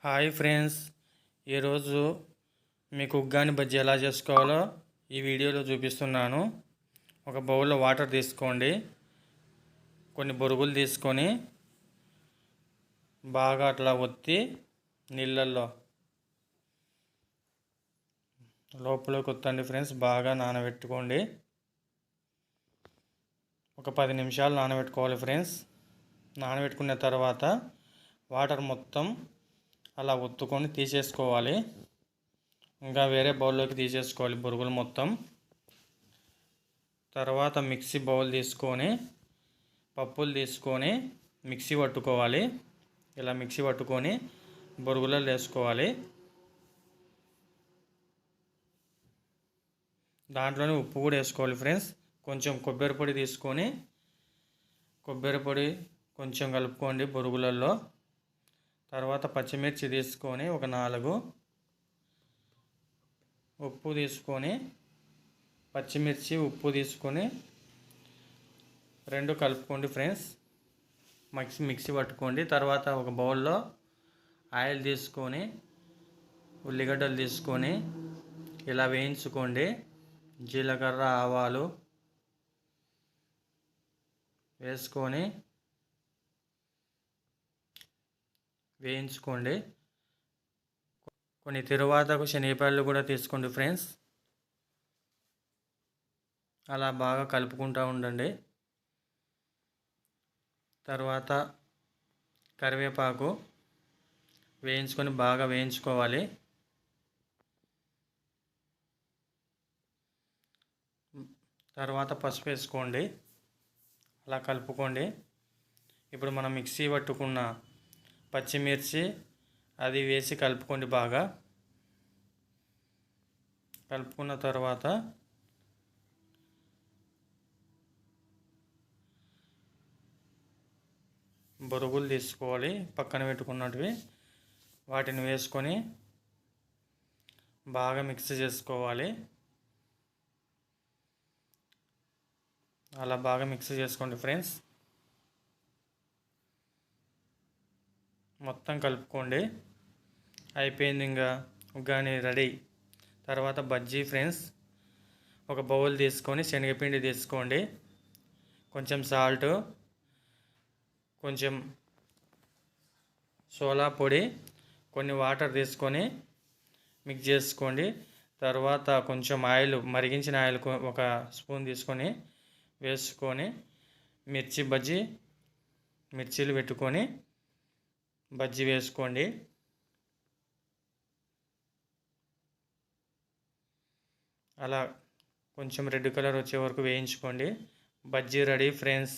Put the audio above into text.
Hi friends, ఈరోజు మీకు ఉగ్గాని బజ్జీ ఎలా చేసుకోవాలో ఈ వీడియోలో చూపిస్తున్నాను. ఒక బౌల్లో వాటర్ తీసుకోండి, కొన్ని బొరుగులు తీసుకొని బాగా అట్లా ఒత్తి నీళ్ళల్లో లోపలికి ఒత్తండి ఫ్రెండ్స్. బాగా నానబెట్టుకోండి, ఒక 10 నిమిషాలు నానబెట్టుకోవాలి ఫ్రెండ్స్. నానబెట్టుకున్న తర్వాత వాటర్ మొత్తం అలా ఒత్తుకొని తీసేసుకోవాలి. ఇంకా వేరే బౌల్లోకి తీసేసుకోవాలి బొరుగులు మొత్తం. తర్వాత మిక్సీ బౌల్ తీసుకొని పప్పులు తీసుకొని మిక్సీ పట్టుకోవాలి. ఇలా మిక్సీ పట్టుకొని బొరుగులలో వేసుకోవాలి. దాంట్లోనే ఉప్పు కూడా వేసుకోవాలి ఫ్రెండ్స్. కొంచెం కొబ్బరి పొడి తీసుకొని కొబ్బరి పొడి కొంచెం కలుపుకోండి బొరుగులలో. తర్వాత పచ్చిమిర్చి తీసుకొని ఒక 4, ఉప్పు తీసుకొని పచ్చిమిర్చి ఉప్పు తీసుకొని 2 కలుపుకోండి ఫ్రెండ్స్. మిక్సీ పట్టుకోండి. తర్వాత ఒక బౌల్లో ఆయిల్ తీసుకొని ఉల్లిగడ్డలు తీసుకొని ఇలా వేయించుకోండి. జీలకర్ర ఆవాలు వేసుకొని వేయించుకోండి. కొన్ని తరువాతకు శనగపాయలు కూడా తీసుకోండి ఫ్రెండ్స్. అలా బాగా కలుపుకుంటూ ఉండండి. తర్వాత కరివేపాకు వేయించుకొని బాగా వేయించుకోవాలి. తర్వాత పసుపు వేసుకోండి, అలా కలుపుకోండి. ఇప్పుడు మనం మిక్సీ పట్టుకున్న పచ్చిమిర్చి అది వేసి కలుపుకోండి. బాగా కలుపుకున్న తర్వాత బొరుగులు తీసుకోవాలి, పక్కన పెట్టుకున్నటివి. వాటిని వేసుకొని బాగా మిక్స్ చేసుకోవాలి. అలా బాగా మిక్స్ చేసుకోండి ఫ్రెండ్స్. మొత్తం కలుపుకోండి. అయిపోయింది, ఇంకా ఉగ్గాని రెడీ. తర్వాత బజ్జీ ఫ్రెండ్స్. ఒక బౌల్ తీసుకొని శనగపిండి తీసుకోండి, కొంచెం సాల్ట్, కొంచెం సోలా పొడి, కొన్ని వాటర్ తీసుకొని మిక్స్ చేసుకోండి. తర్వాత కొంచెం ఆయిల్, మరిగించిన ఆయిల్ ఒక స్పూన్ తీసుకొని వేసుకొని మిర్చీలు పెట్టుకొని బజ్జీ వేసుకోండి. అలా కొంచెం రెడ్ కలర్ వచ్చే వరకు వేయించుకోండి. Bajji ready friends.